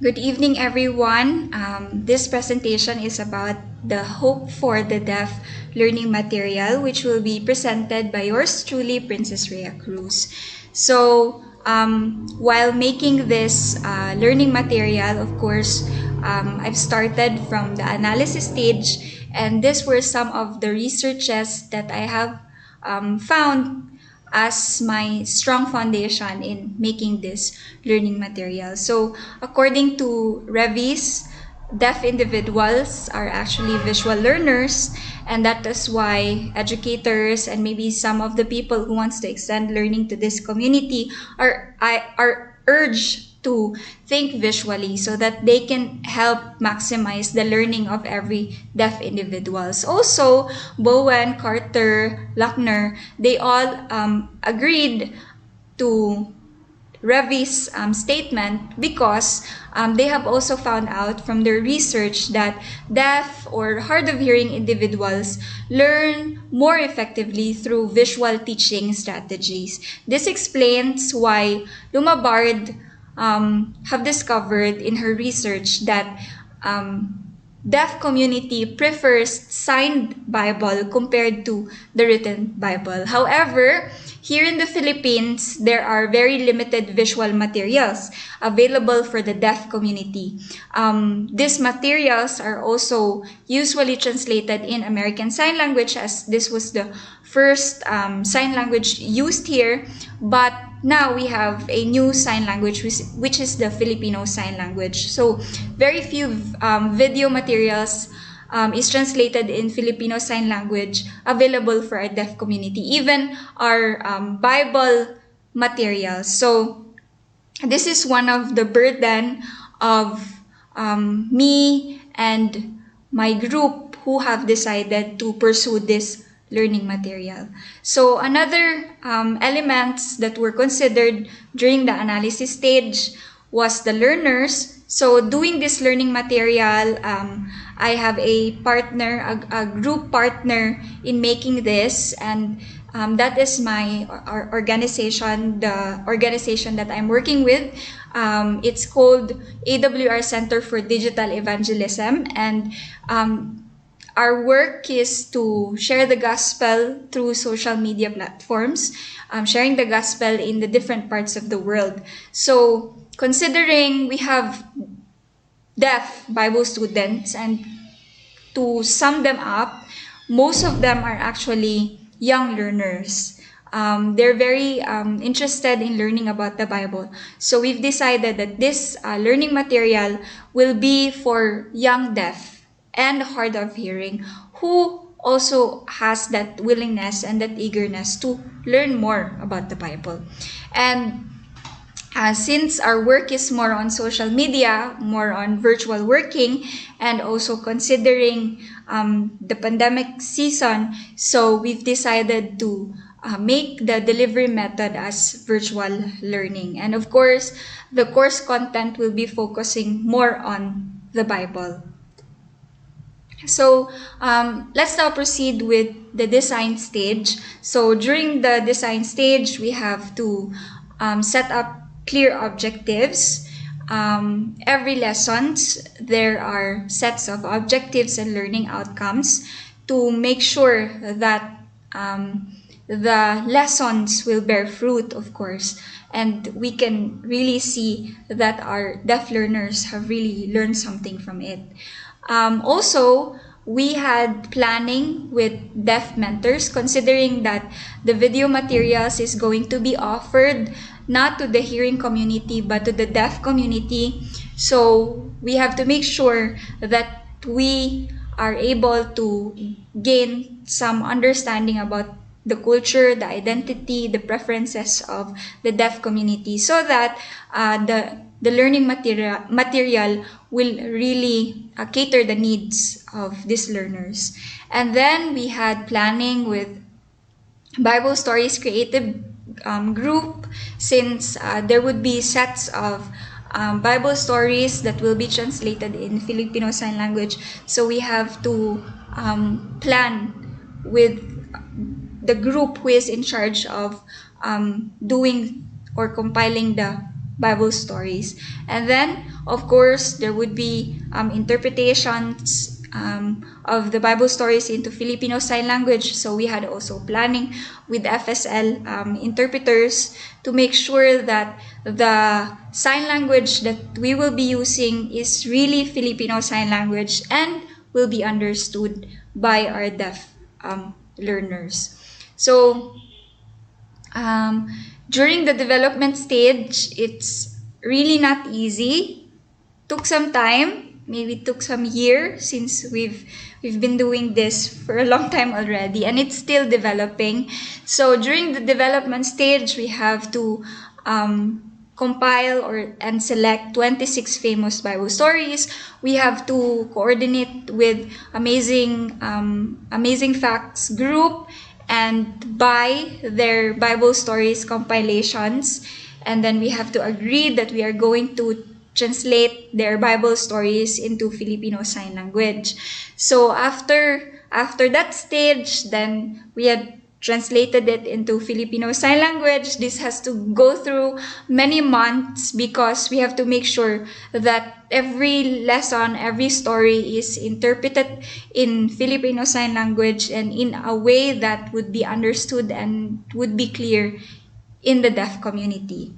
Good evening, everyone. This presentation is about the Hope for the Deaf learning material, which will be presented by yours truly, Princess Rhea Cruz. While making this learning material, of course, I've started from the analysis stage, and these were some of the researches that I have found as my strong foundation in making this learning material. So according to Revis, deaf individuals are actually visual learners, and that is why educators and maybe some of the people who wants to extend learning to this community are urged to think visually so that they can help maximize the learning of every deaf individuals. Also, Bowen, Carter, Luckner, they all agreed to Revi's statement because they have also found out from their research that deaf or hard of hearing individuals learn more effectively through visual teaching strategies. This explains why Lumabard have discovered in her research that deaf community prefers signed Bible compared to the written Bible. However, here in the Philippines, there are very limited visual materials available for the deaf community. These materials are also usually translated in American Sign Language, as this was the first sign language used here, but now we have a new sign language, which is the Filipino Sign Language. So very few video materials is translated in Filipino Sign Language available for our deaf community, even our Bible materials. So this is one of the burden of me and my group who have decided to pursue this learning material. So another elements that were considered during the analysis stage was the learners. So doing this learning material, I have a partner, a group partner in making this, and that is my organization, the organization that I'm working with. It's called AWR Center for Digital Evangelism, and our work is to share the gospel through social media platforms, sharing the gospel in the different parts of the world. So considering we have deaf Bible students, and to sum them up, most of them are actually young learners. They're very interested in learning about the Bible. So we've decided that this learning material will be for young deaf and hard of hearing who also has that willingness and that eagerness to learn more about the Bible. And since our work is more on social media, more on virtual working, and also considering the pandemic season, so we've decided to make the delivery method as virtual learning. And of course, the course content will be focusing more on the Bible. So let's now proceed with the design stage. So during the design stage, we have to set up clear objectives. Every lessons, there are sets of objectives and learning outcomes to make sure that the lessons will bear fruit, of course, and we can really see that our deaf learners have really learned something from it. Also, we had planning with deaf mentors, considering that the video materials is going to be offered not to the hearing community but to the deaf community. So we have to make sure that we are able to gain some understanding about the culture, the identity, the preferences of the deaf community, so that the learning material will really cater the needs of these learners. And then we had planning with Bible Stories Creative Group, since there would be sets of Bible stories that will be translated in Filipino Sign Language. So we have to plan with the group who is in charge of doing or compiling the Bible stories. And then, of course, there would be interpretations of the Bible stories into Filipino Sign Language. So we had also planning with FSL interpreters to make sure that the sign language that we will be using is really Filipino Sign Language and will be understood by our deaf learners. So during the development stage, it's really not easy. Took some time, maybe took some year since we've been doing this for a long time already, and it's still developing. So during the development stage, we have to compile and select 26 famous Bible stories. We have to coordinate with Amazing Facts group and buy their Bible stories compilations. And then we have to agree that we are going to translate their Bible stories into Filipino Sign Language. So after that stage, then we had translated it into Filipino Sign Language. This has to go through many months because we have to make sure that every lesson, every story is interpreted in Filipino Sign Language and in a way that would be understood and would be clear in the deaf community.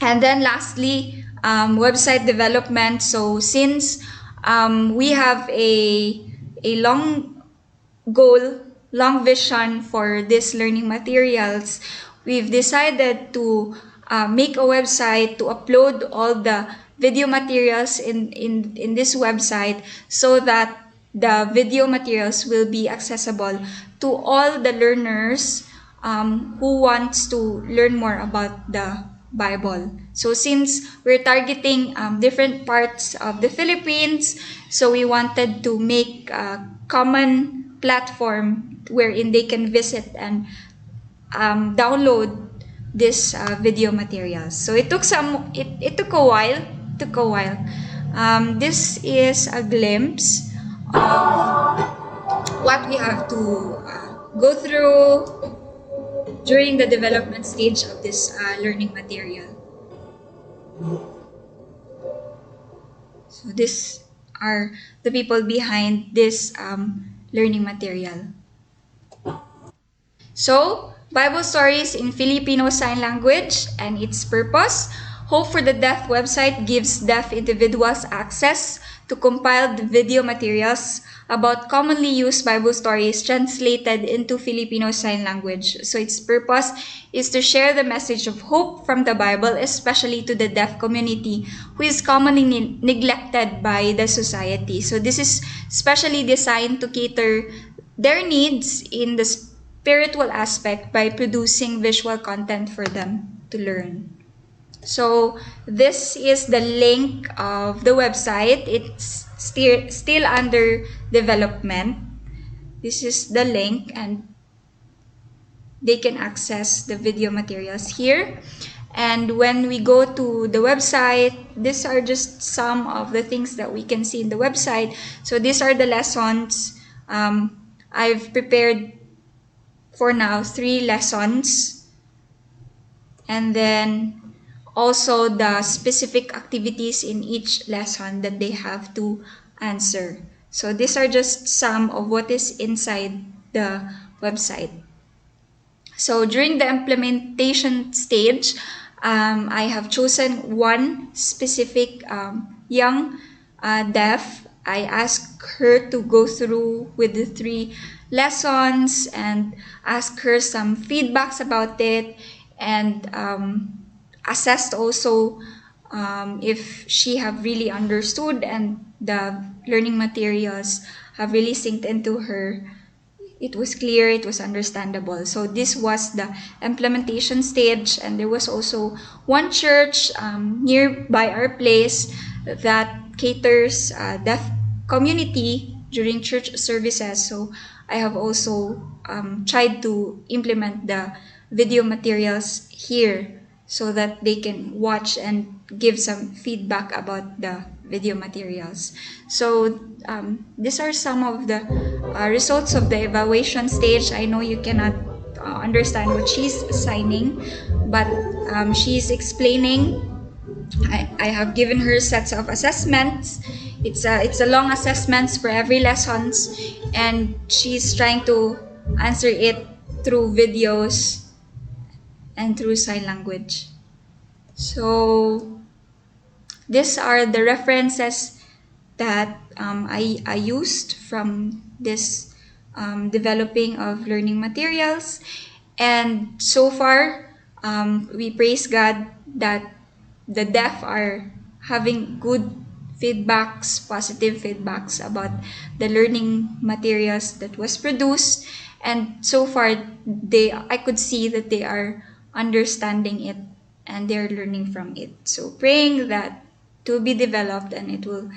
And then lastly, website development. So since we have a long goal, long vision for these learning materials, we've decided to make a website to upload all the video materials in this website so that the video materials will be accessible to all the learners who wants to learn more about the Bible. So since we're targeting different parts of the Philippines, so we wanted to make a common platform wherein they can visit and download this video materials. So it took a while. This is a glimpse of what we have to go through during the development stage of this learning material. So these are the people behind this learning material. So, Bible stories in Filipino Sign Language and its purpose. Hope for the Deaf website gives deaf individuals access to compiled video materials about commonly used Bible stories translated into Filipino Sign Language. So its purpose is to share the message of hope from the Bible, especially to the deaf community who is commonly neglected by the society. So this is specially designed to cater their needs in the spiritual aspect by producing visual content for them to learn. So this is the link of the website. It's still under development. This is the link and they can access the video materials here. And when we go to the website, these are just some of the things that we can see in the website. So these are the lessons. I've prepared for now 3 lessons. And then also the specific activities in each lesson that they have to answer. So these are just some of what is inside the website. So during the implementation stage, I have chosen one specific young deaf. I asked her to go through with the 3 lessons and ask her some feedbacks about it, and assessed also if she have really understood and the learning materials have really synced into her. It was clear, it was understandable. So this was the implementation stage, and there was also one church nearby our place that caters deaf community during church services. So I have also tried to implement the video materials here so that they can watch and give some feedback about the video materials. So these are some of the results of the evaluation stage. I know you cannot understand what she's signing, but she's explaining I have given her sets of assessments. It's a long assessments for every lessons, and she's trying to answer it through videos and through sign language. So these are the references that I used from this developing of learning materials. And so far, we praise God that the deaf are having good feedbacks, positive feedbacks about the learning materials that was produced. And so far, I could see that they are understanding it and they're learning from it. So praying that it will be developed and it will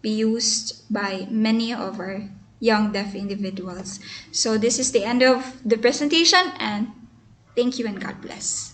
be used by many of our young deaf individuals. So this is the end of the presentation, and thank you and God bless.